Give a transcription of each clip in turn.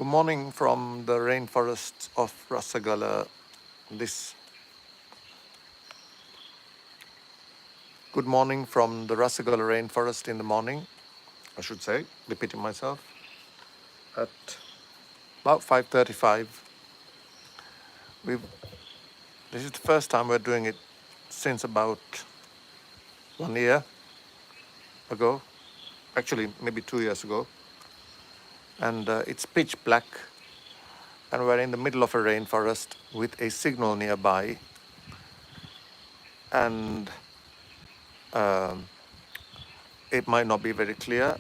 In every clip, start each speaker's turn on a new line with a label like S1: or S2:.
S1: Good morning from the rainforest of Rassagala. Good morning from the Rassagala rainforest in the morning, I should say, repeating myself, at about 5:35. We've, this is the first time we're doing it since about 1 year ago, actually maybe 2 years ago. And it's pitch black, and we're in the middle of a rainforest with a signal nearby. And it might not be very clear,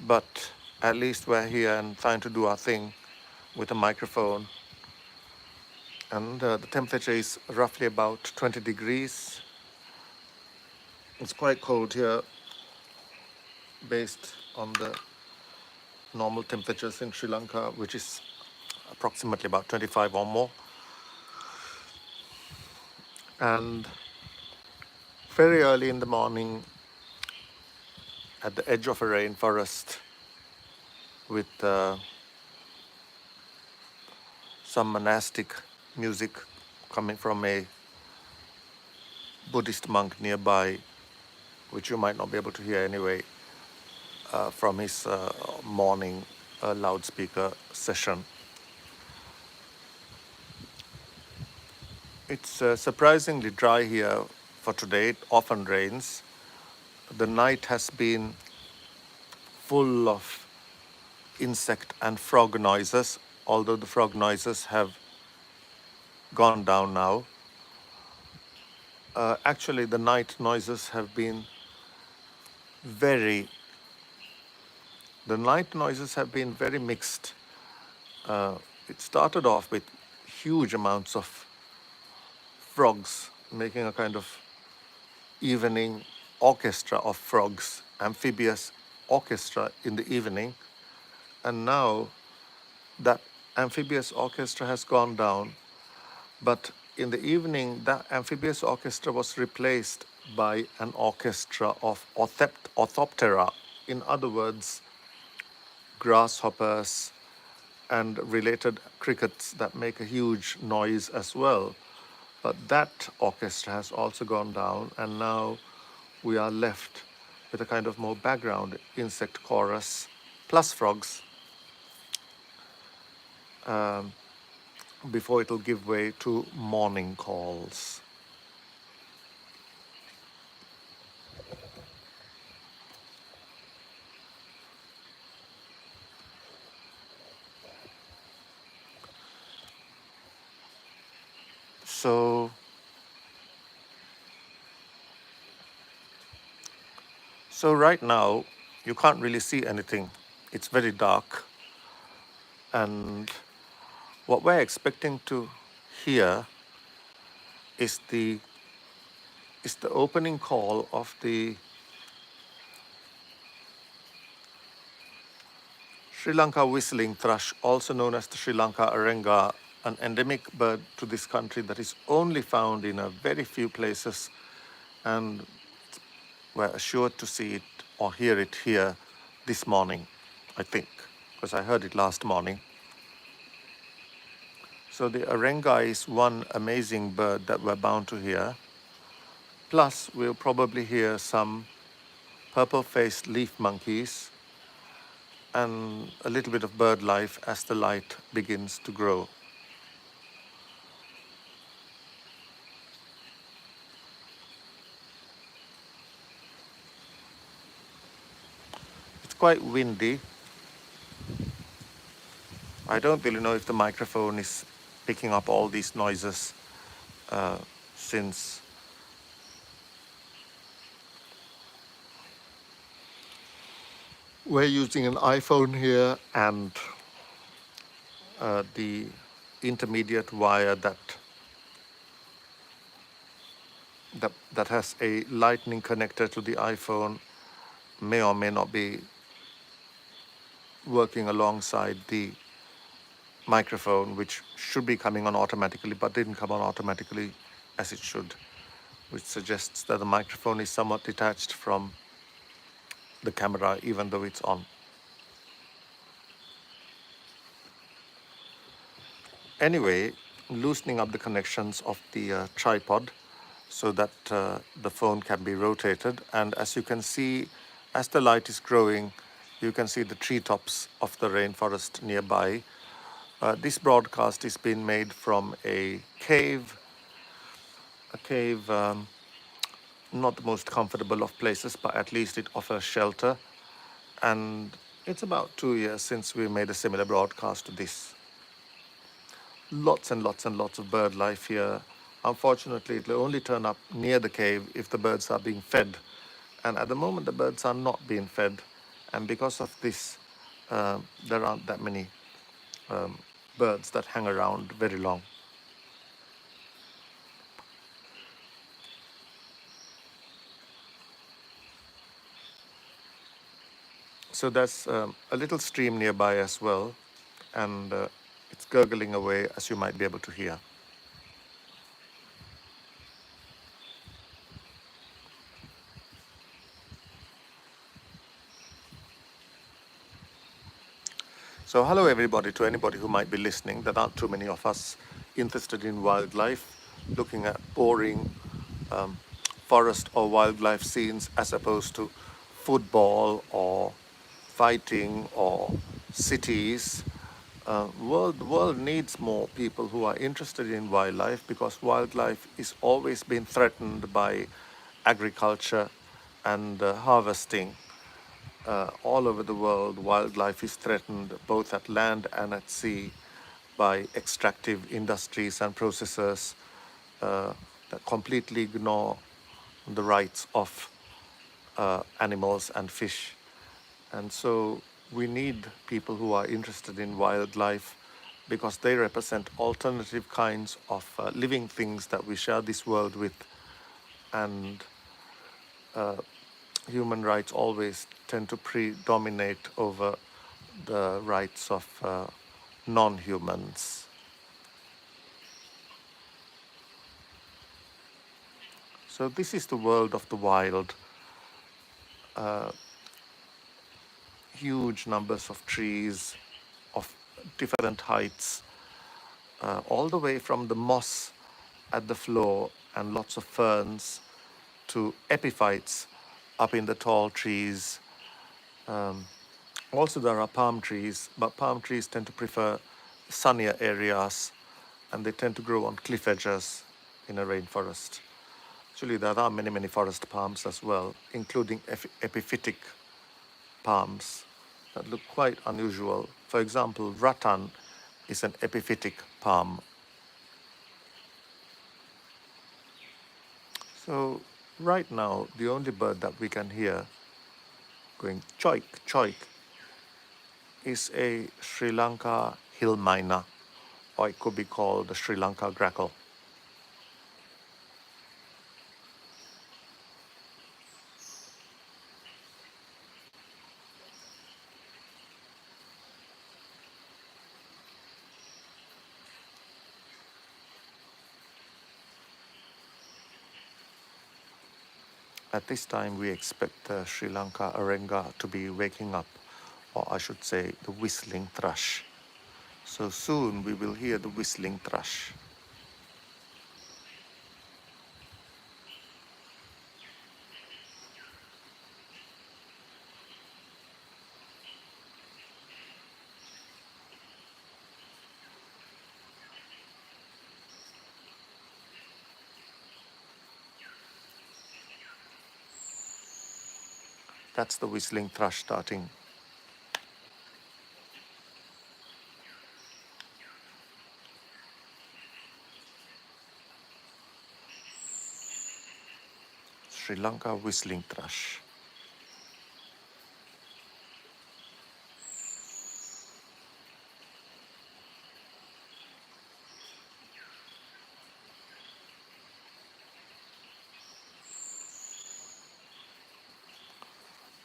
S1: but at least we're here and trying to do our thing with a microphone. And the temperature is roughly about 20 degrees. It's quite cold here based on the normal temperatures in Sri Lanka, which is approximately about 25 or more. And very early in the morning, at the edge of a rainforest, with some monastic music coming from a Buddhist monk nearby, which you might not be able to hear anyway, from his morning loudspeaker session. It's surprisingly dry here for today. It often rains. The night has been full of insect and frog noises, although the frog noises have gone down now. Actually, the night noises have been very mixed. It started off with huge amounts of frogs, making a kind of evening orchestra of frogs, amphibious orchestra in the evening. And now that amphibious orchestra has gone down, but in the evening that amphibious orchestra was replaced by an orchestra of orthoptera, in other words, grasshoppers and related crickets that make a huge noise as well. But that orchestra has also gone down, and now we are left with a kind of more background insect chorus plus frogs before it'll give way to morning calls. So right now, you can't really see anything. It's very dark. And what we're expecting to hear is the opening call of the Sri Lanka whistling thrush, also known as the Sri Lanka arenga, an endemic bird to this country that is only found in a very few places, and we're assured to see it or hear it here this morning, I think, because I heard it last morning. So the arenga is one amazing bird that we're bound to hear. Plus, we'll probably hear some purple-faced leaf monkeys and a little bit of bird life as the light begins to grow. It's quite windy. I don't really know if the microphone is picking up all these noises since we're using an iPhone here, and the intermediate wire that has a lightning connector to the iPhone may or may not be working alongside the microphone, which should be coming on automatically but didn't come on automatically as it should, which suggests that the microphone is somewhat detached from the camera even though it's on. Anyway, loosening up the connections of the tripod so that the phone can be rotated. And as you can see, as the light is growing, you can see the treetops of the rainforest nearby. This broadcast is being made from a cave, not the most comfortable of places, but at least it offers shelter. And it's about 2 years since we made a similar broadcast to this. Lots and lots and lots of bird life here. Unfortunately, it will only turn up near the cave if the birds are being fed. And at the moment, the birds are not being fed. And because of this, there aren't that many birds that hang around very long. So there's a little stream nearby as well, and it's gurgling away, as you might be able to hear. So hello everybody, to anybody who might be listening. There aren't too many of us interested in wildlife, looking at boring forest or wildlife scenes as opposed to football or fighting or cities. World needs more people who are interested in wildlife, because wildlife is always been threatened by agriculture and harvesting. All over the world, wildlife is threatened both at land and at sea by extractive industries and processors that completely ignore the rights of animals and fish. And so we need people who are interested in wildlife, because they represent alternative kinds of living things that we share this world with. And human rights always tend to predominate over the rights of non-humans. So this is the world of the wild. Huge numbers of trees of different heights, all the way from the moss at the floor and lots of ferns to epiphytes up in the tall trees. Also, there are palm trees, but palm trees tend to prefer sunnier areas, and they tend to grow on cliff edges in a rainforest. Actually, there are many, many forest palms as well, including epiphytic palms that look quite unusual. For example, rattan is an epiphytic palm. So right now, the only bird that we can hear going choik, choik is a Sri Lanka hill myna, or it could be called the Sri Lanka grackle. At this time, we expect the Sri Lanka arenga to be waking up, or I should say, the whistling thrush. So soon we will hear the whistling thrush. That's the whistling thrush starting. Sri Lanka whistling thrush.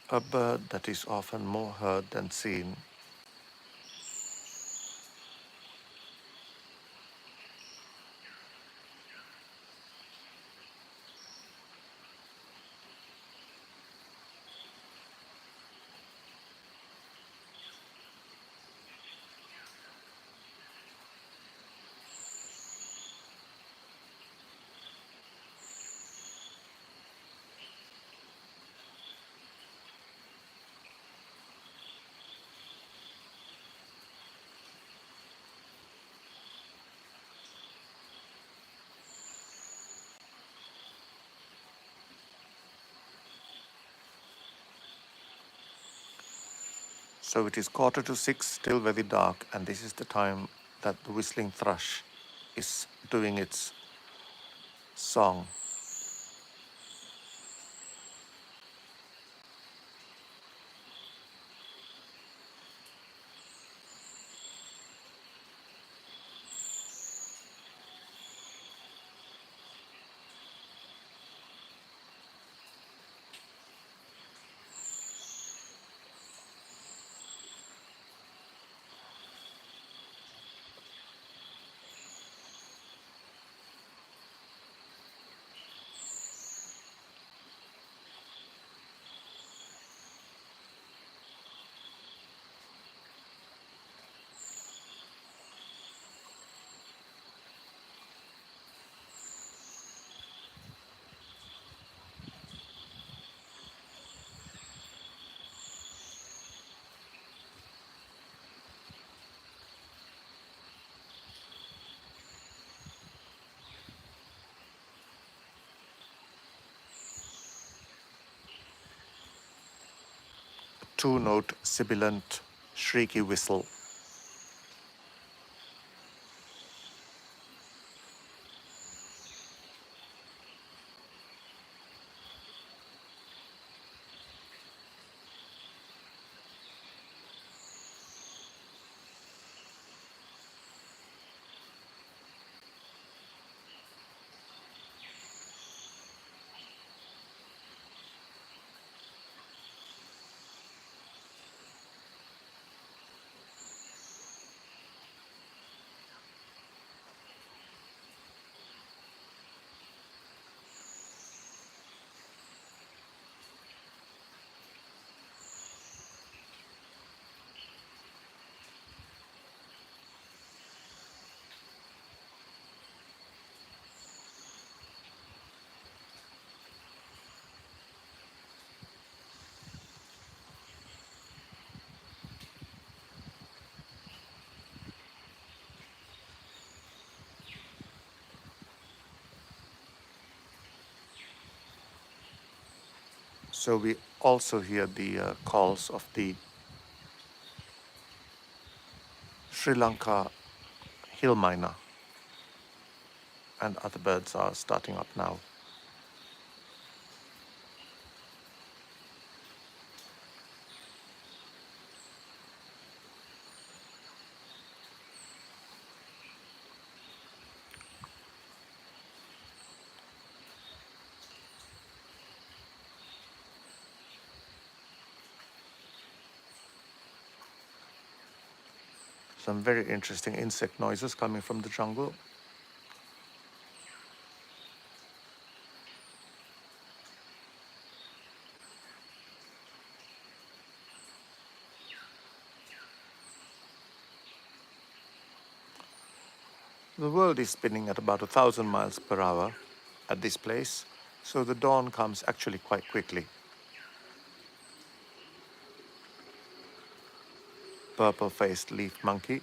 S1: A bird that is often more heard than seen. So it is 5:45, still very dark, and this is the time that the whistling thrush is doing its song. Two-note sibilant shrieky whistle. So we also hear the calls of the Sri Lanka hill myna, and other birds are starting up now. Some very interesting insect noises coming from the jungle. The world is spinning at about 1,000 miles per hour at this place, so the dawn comes actually quite quickly. Purple-faced leaf monkey,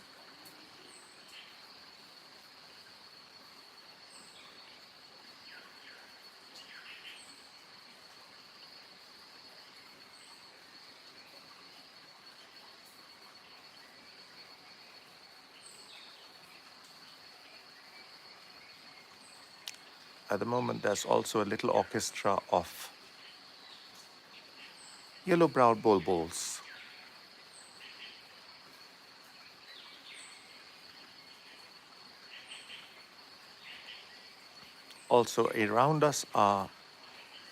S1: at the moment there's also a little orchestra of yellow-browed bulbuls. Also around us are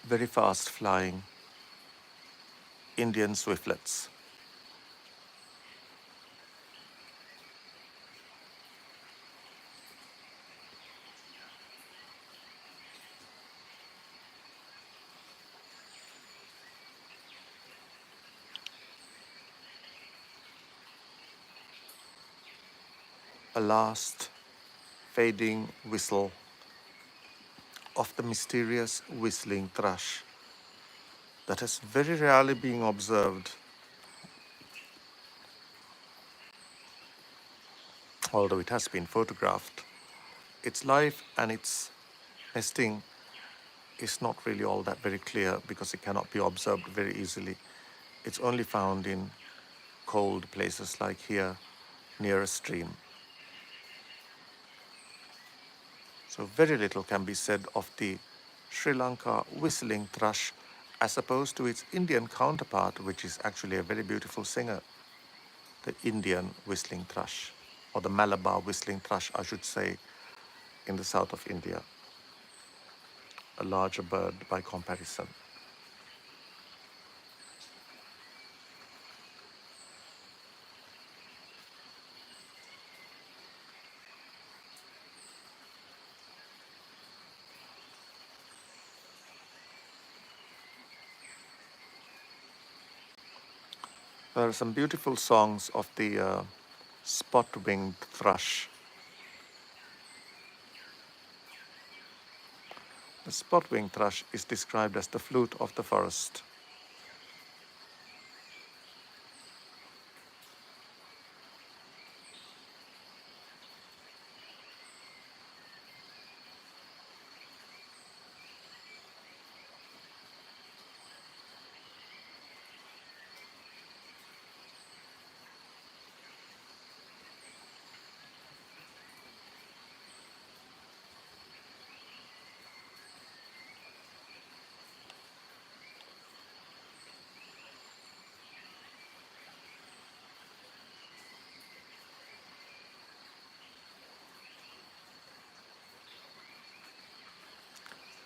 S1: very fast-flying Indian swiftlets. A last fading whistle of the mysterious whistling thrush that has very rarely been observed, although it has been photographed. Its life and its nesting is not really all that very clear because it cannot be observed very easily. It's only found in cold places like here near a stream. So very little can be said of the Sri Lanka whistling thrush as opposed to its Indian counterpart, which is actually a very beautiful singer, the Indian whistling thrush, or the Malabar whistling thrush, I should say, in the south of India, a larger bird by comparison. There are some beautiful songs of the spot-winged thrush. The spot-winged thrush is described as the flute of the forest.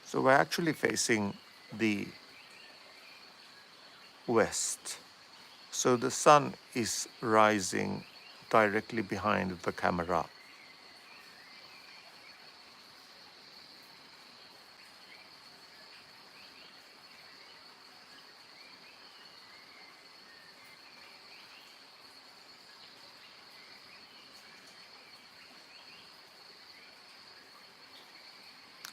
S1: So we're actually facing the west. So the sun is rising directly behind the camera.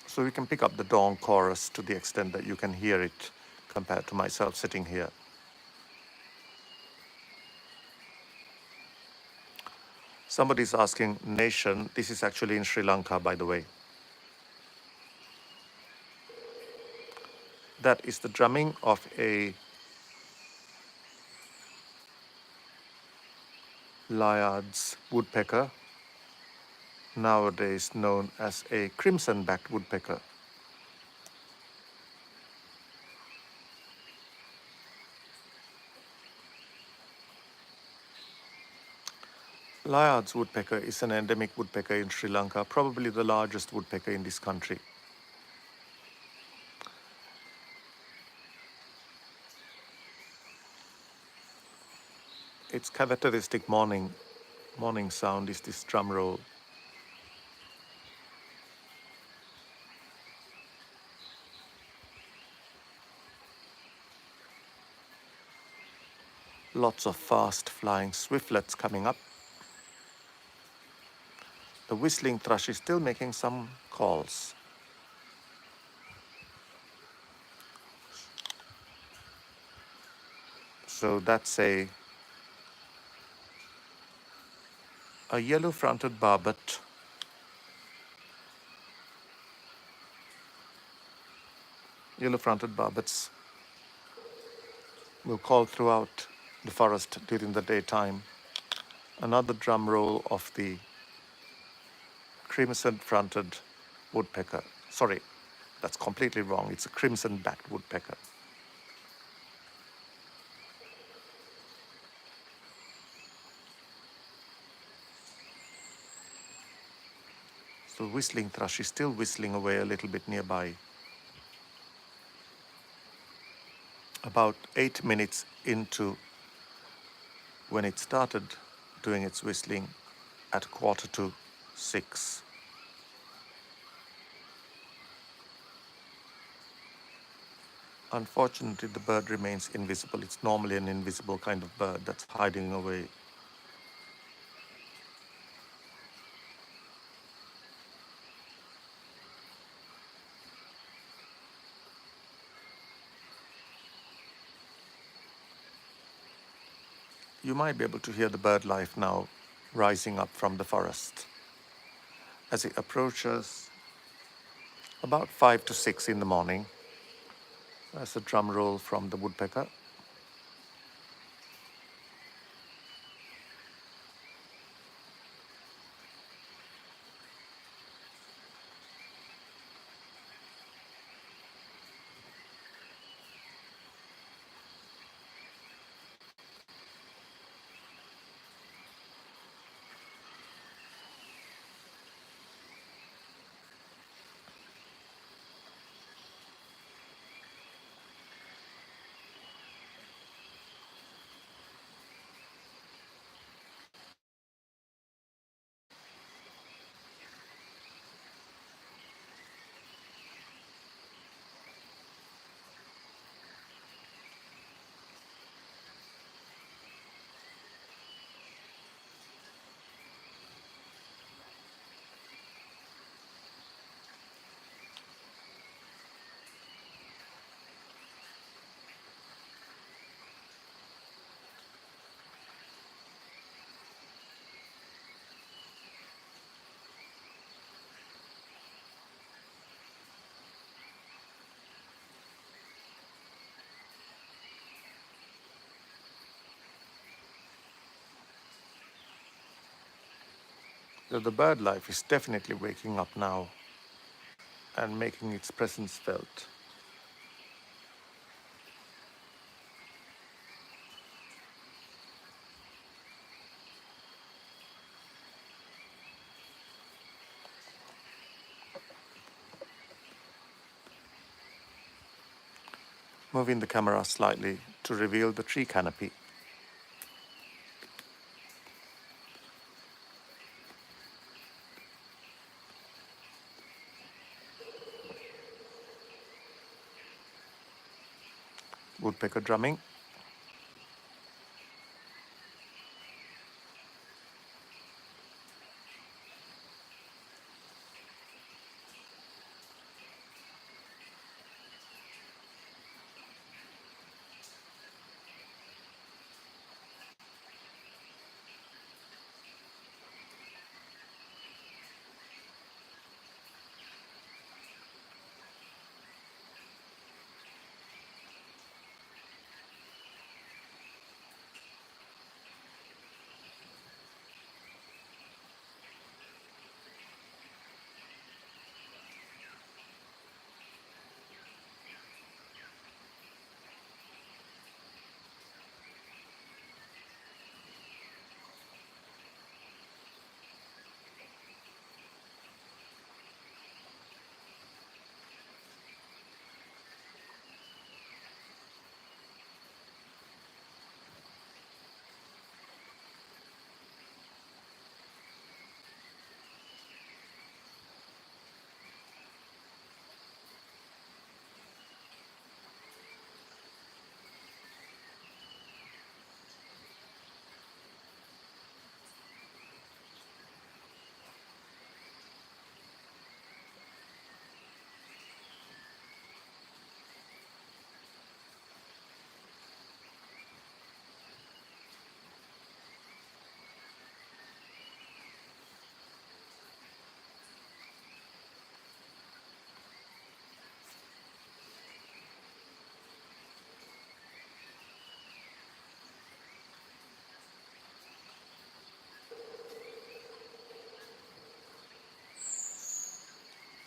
S1: So we can pick up the dawn chorus to the extent that you can hear it compared to myself sitting here. Somebody's asking nation. This is actually in Sri Lanka, by the way. That is the drumming of a Layard's woodpecker, nowadays known as a crimson-backed woodpecker. Layard's woodpecker is an endemic woodpecker in Sri Lanka, probably the largest woodpecker in this country. Its characteristic morning sound is this drum roll. Lots of fast flying swiftlets coming up. The whistling thrush is still making some calls. So that's a yellow-fronted barbet. Yellow-fronted barbets will call throughout the forest during the daytime. Another drum roll of the crimson-fronted woodpecker. Sorry, that's completely wrong. It's a crimson-backed woodpecker. So whistling thrush is still whistling away a little bit nearby. About 8 minutes into when it started doing its whistling at 5:45. Unfortunately, the bird remains invisible. It's normally an invisible kind of bird that's hiding away. You might be able to hear the bird life now rising up from the forest. As it approaches about 5 to 6 in the morning, there's a drum roll from the woodpecker. that the bird life is definitely waking up now and making its presence felt. Moving the camera slightly to reveal the tree canopy. Woodpecker drumming.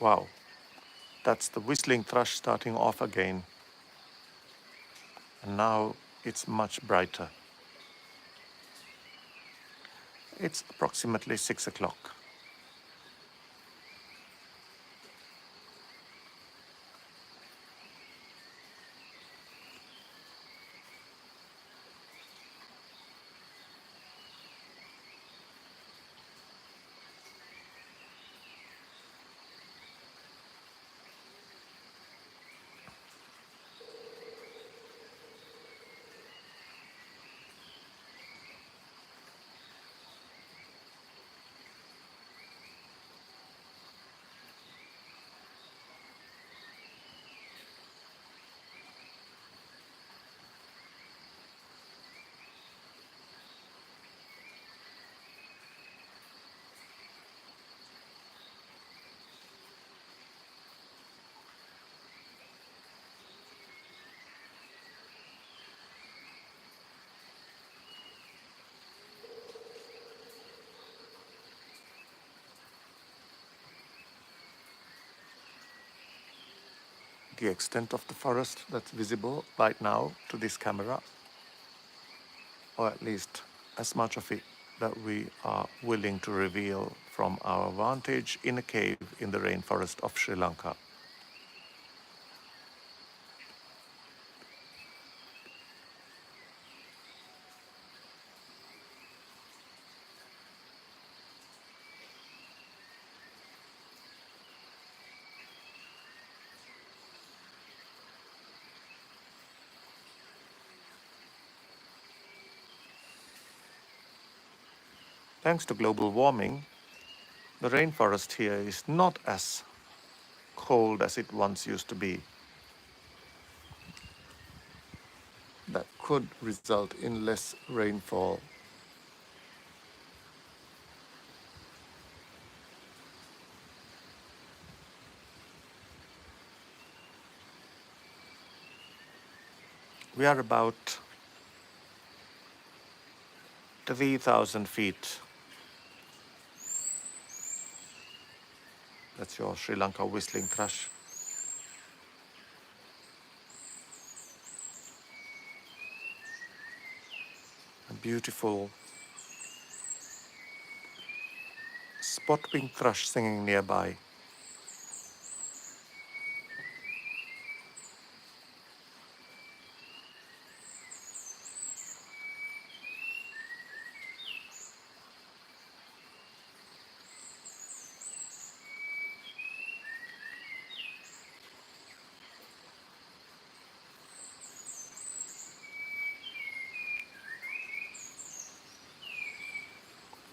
S1: Wow, that's the whistling thrush starting off again. And now it's much brighter. It's approximately 6 o'clock. The extent of the forest that's visible right now to this camera, or at least as much of it that we are willing to reveal from our vantage in a cave in the rainforest of Sri Lanka. Thanks to global warming, the rainforest here is not as cold as it once used to be. That could result in less rainfall. We are about 3,000 feet That's your Sri Lanka whistling thrush. A beautiful spot-wing thrush singing nearby.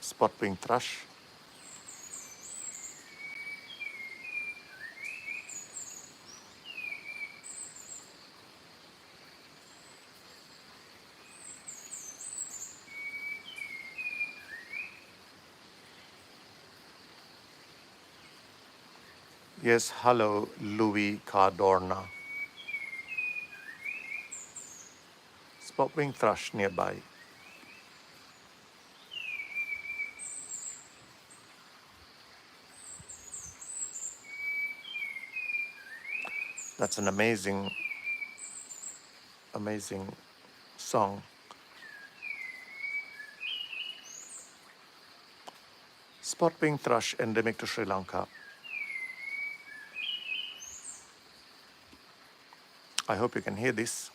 S1: Spot-wing thrush. Yes, hello, Louis Cardorna. Spot-wing thrush nearby. That's an amazing, amazing song. Spot-wing thrush endemic to Sri Lanka. I hope you can hear this.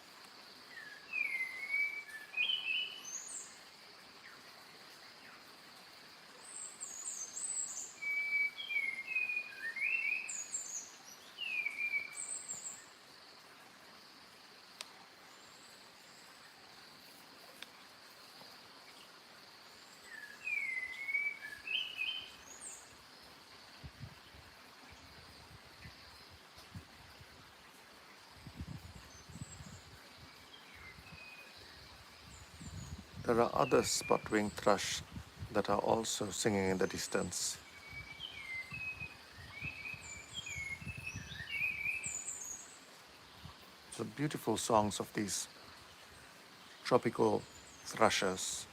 S1: There are other spot-wing thrush that are also singing in the distance. So beautiful songs of these tropical thrushes.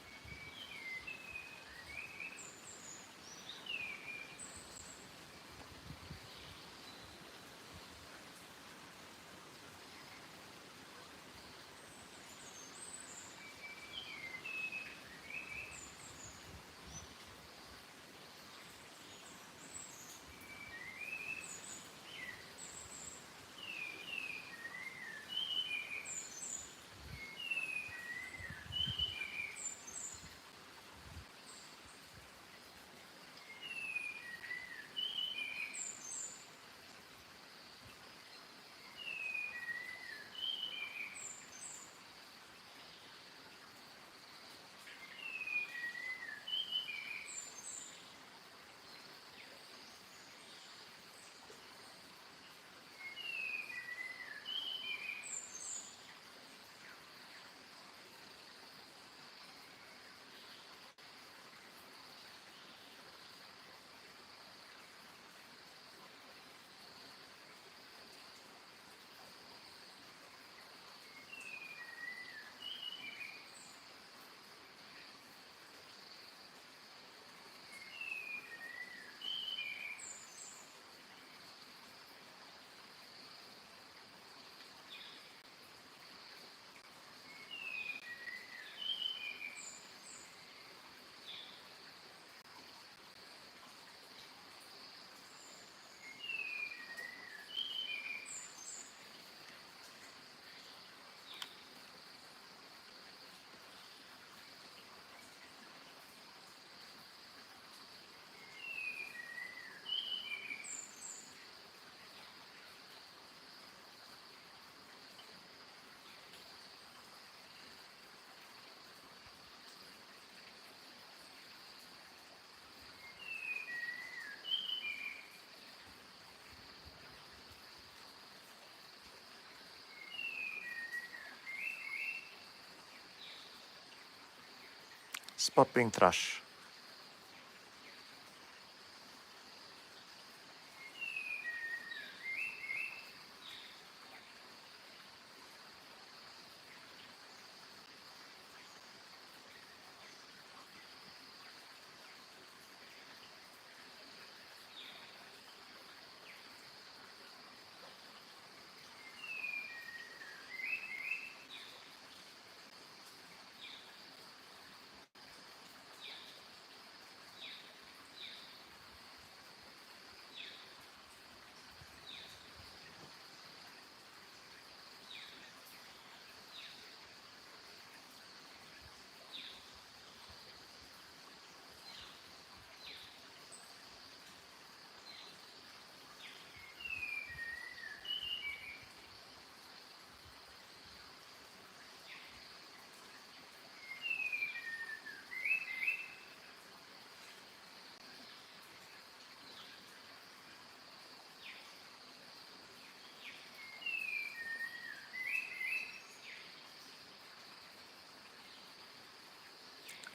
S1: Spot-wing thrush.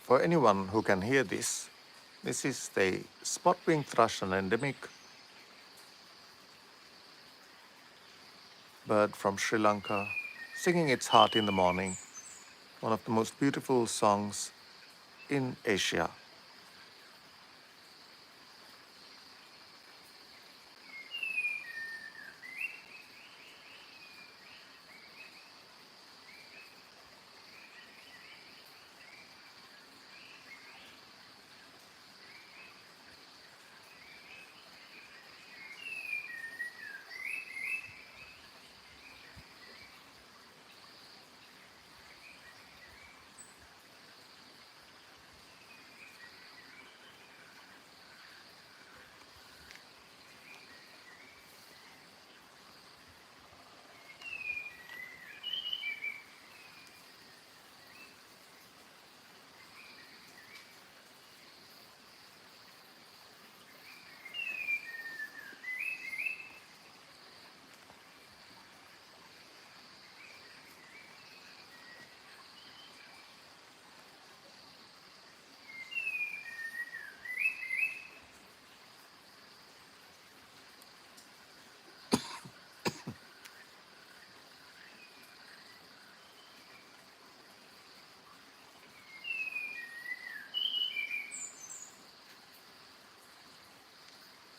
S1: For anyone who can hear this, this is the spot-winged thrush, an endemic bird from Sri Lanka, singing its heart in the morning, one of the most beautiful songs in Asia.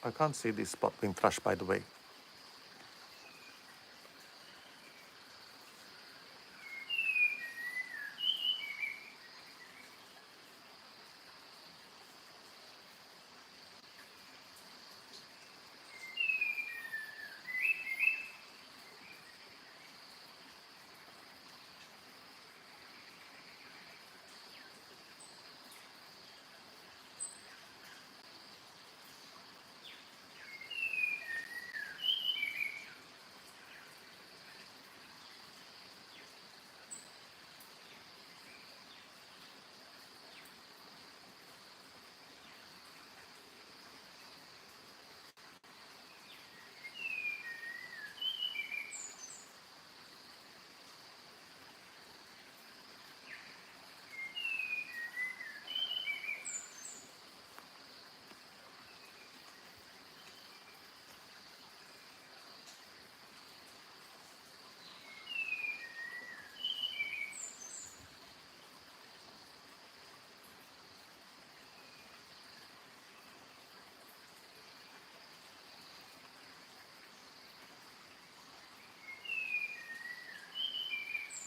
S1: I can't see the spot-winged thrush, by the way.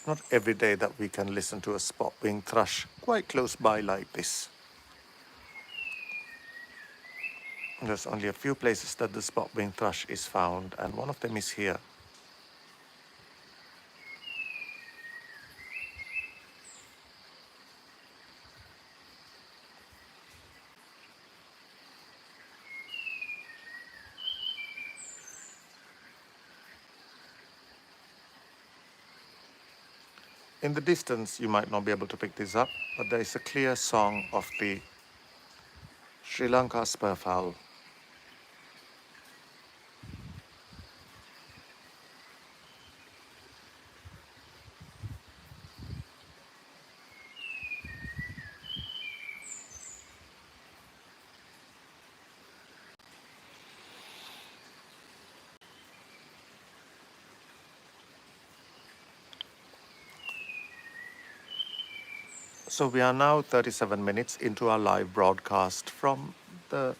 S1: Not every day that we can listen to a spot-winged thrush quite close by like this. There's only a few places that the spot-winged thrush is found, and one of them is here. In the distance, you might not be able to pick this up, but there is a clear song of the Sri Lanka spurfowl. So we are now 37 minutes into our live broadcast the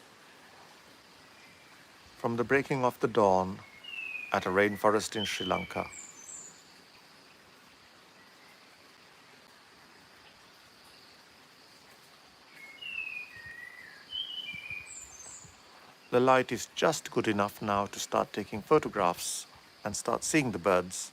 S1: from the breaking of the dawn at a rainforest in Sri Lanka. The light is just good enough now to start taking photographs and start seeing the birds.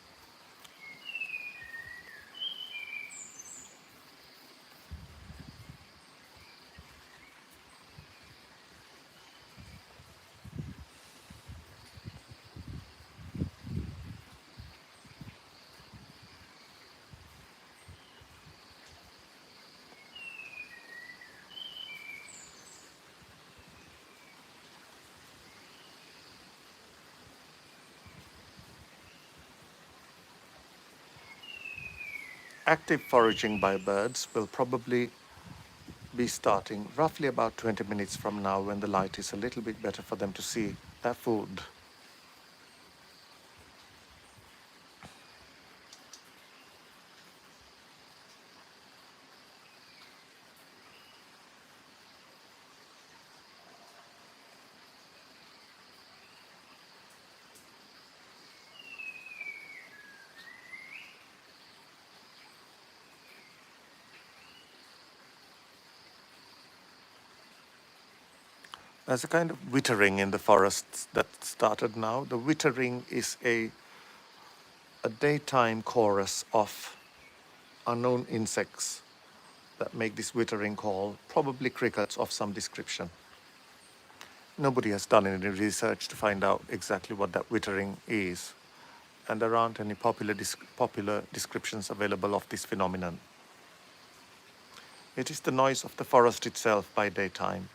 S1: Active foraging by birds will probably be starting roughly about 20 minutes from now when the light is a little bit better for them to see their food. There's a kind of wittering in the forests that started now. The wittering is a daytime chorus of unknown insects that make this wittering call, probably crickets of some description. Nobody has done any research to find out exactly what that wittering is, and there aren't any popular descriptions available of this phenomenon. It is the noise of the forest itself by daytime.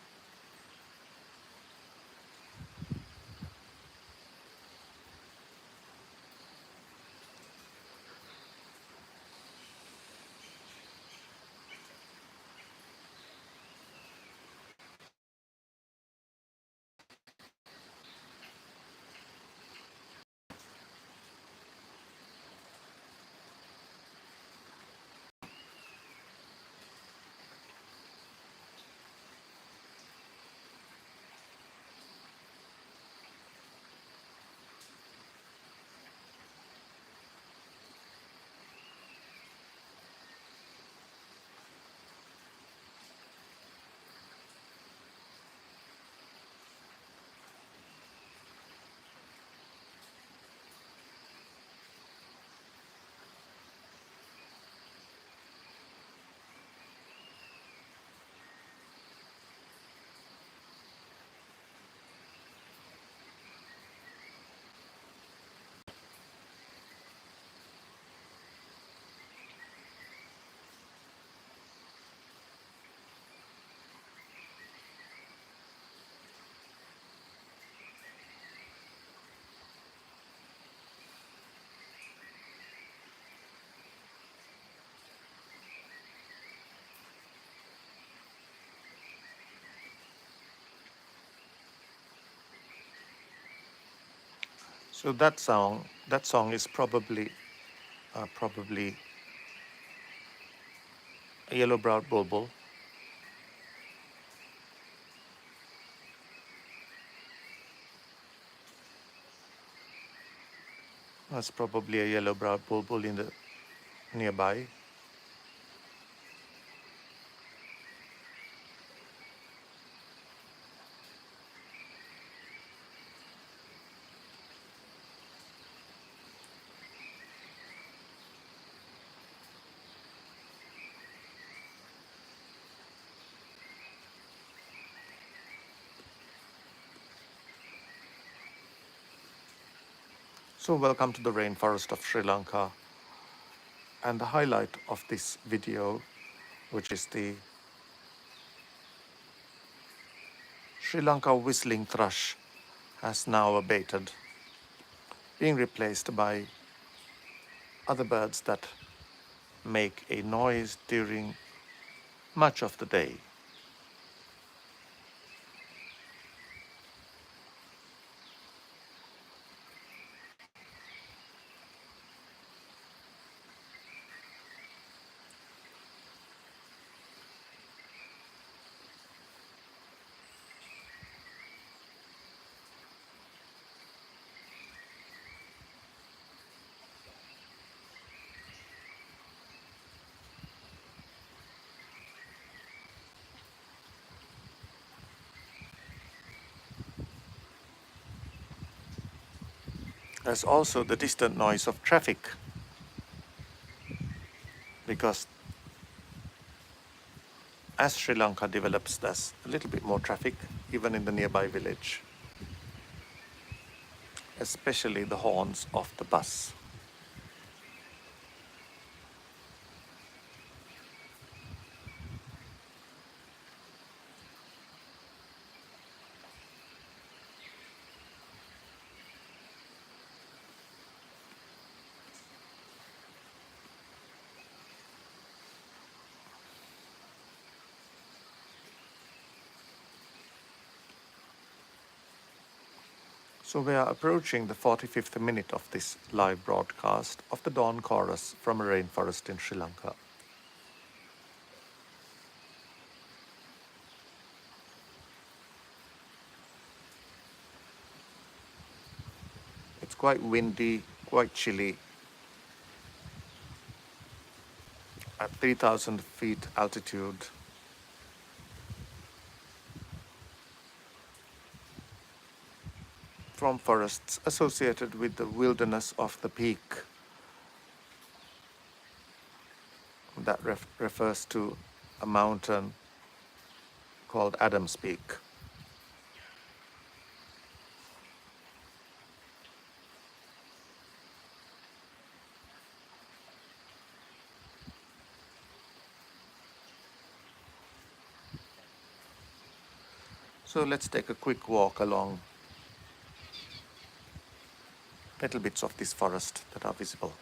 S1: So that song is probably a yellow-browed bulbul. That's probably a yellow-browed bulbul in the nearby. So welcome to the rainforest of Sri Lanka. And the highlight of this video, which is the Sri Lanka whistling thrush, has now abated, being replaced by other birds that make a noise during much of the day. There's also the distant noise of traffic, because as Sri Lanka develops, there's a little bit more traffic, even in the nearby village, especially the horns of the bus. So we are approaching the 45th minute of this live broadcast of the Dawn Chorus from a rainforest in Sri Lanka. It's quite windy, quite chilly. At 3,000 feet altitude, from forests associated with the wilderness of the peak that refers to a mountain called Adam's Peak. So let's take a quick walk along little bits of this forest that are visible.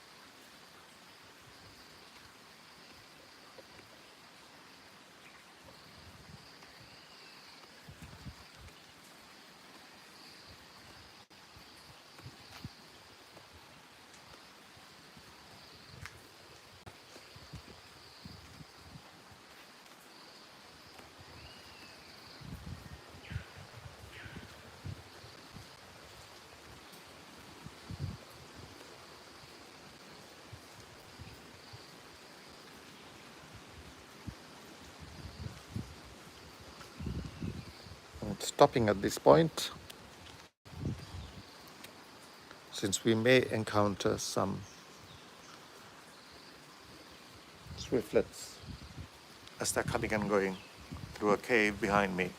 S1: And stopping at this point, since we may encounter some swiftlets as they're coming and going through a cave behind me.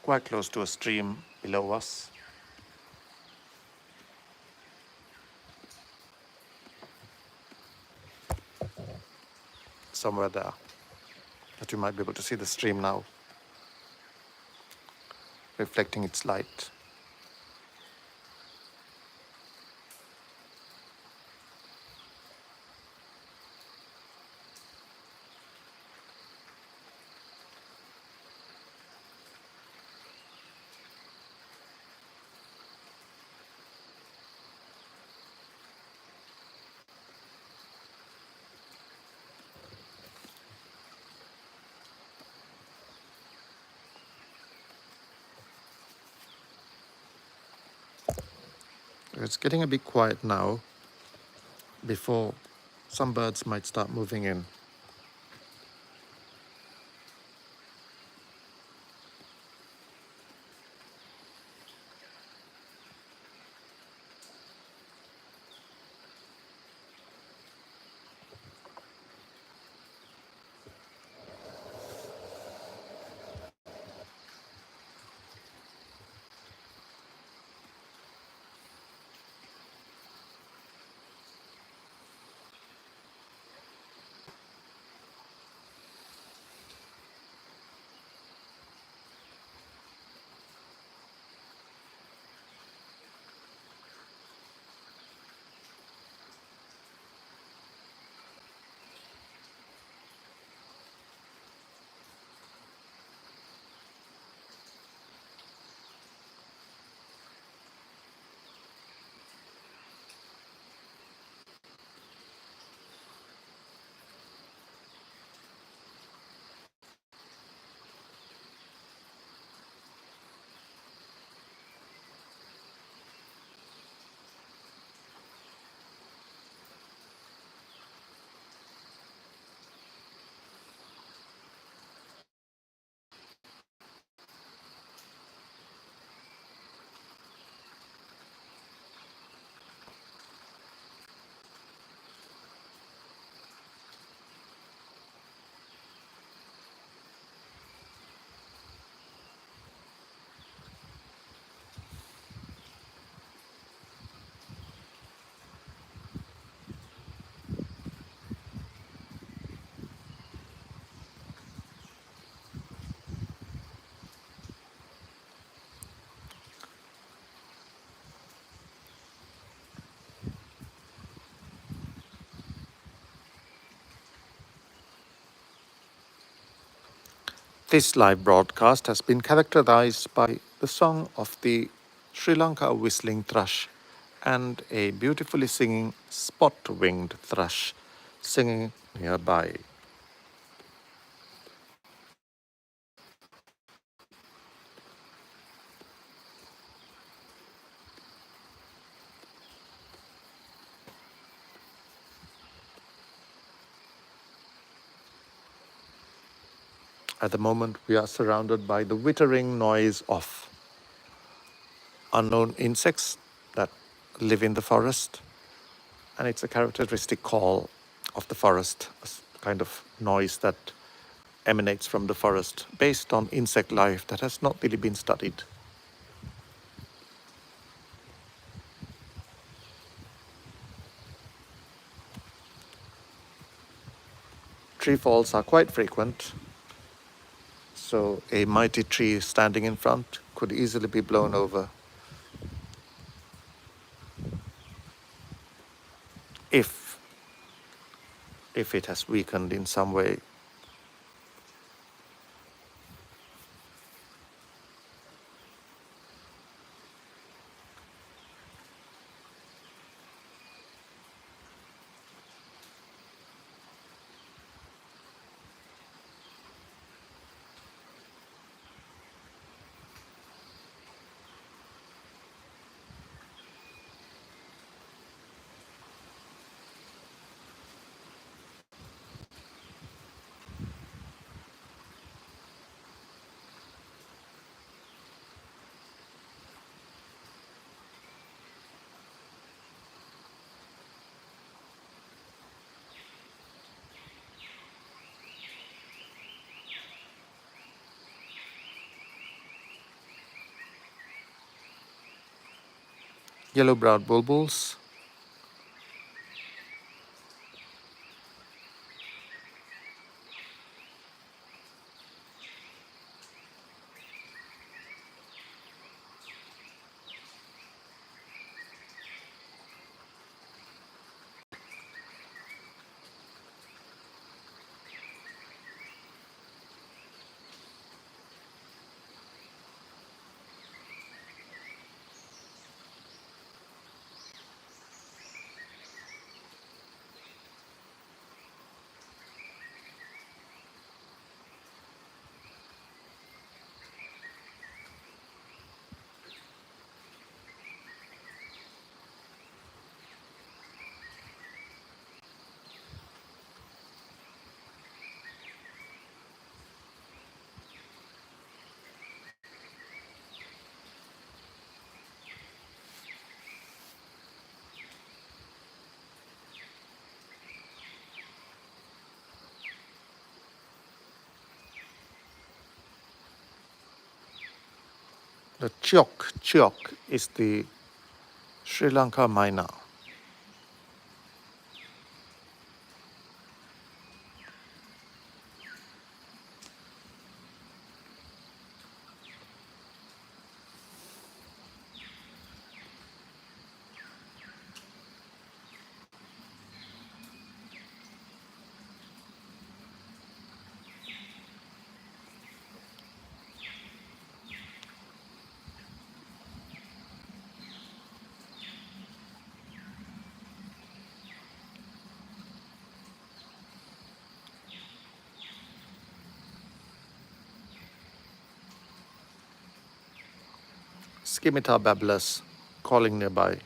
S1: Quite close to a stream below us. Somewhere there, that you might be able to see the stream now, reflecting its light. It's getting a bit quiet now, before some birds might start moving in. This live broadcast has been characterized by the song of the Sri Lanka whistling thrush and a beautifully singing spot-winged thrush singing nearby. At the moment, we are surrounded by the whittering noise of unknown insects that live in the forest, and it's a characteristic call of the forest, a kind of noise that emanates from the forest based on insect life that has not really been studied. Tree falls are quite frequent, so a mighty tree standing in front could easily be blown over if it has weakened in some way. Yellow-browed bulbuls, the chiok is the Sri Lanka myna. Scimitar babblers calling nearby.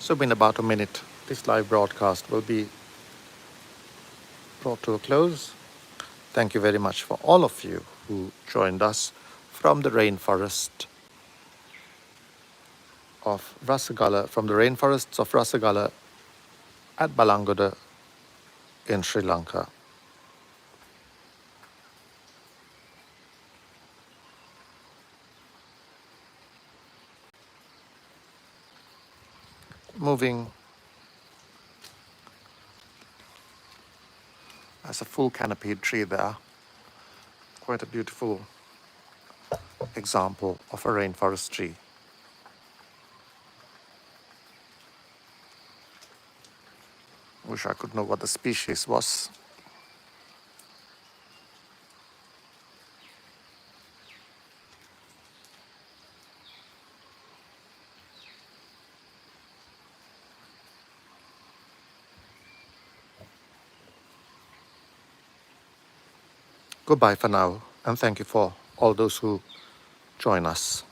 S1: So in about a minute, this live broadcast will be brought to a close. Thank you very much for all of you who joined us from the rainforest of Rassagala, from the rainforests of Rassagala at Balangoda in Sri Lanka. Moving as a full canopied tree there, quite a beautiful example of a rainforest tree. Wish I could know what the species was. Goodbye for now, and thank you for all those who join us.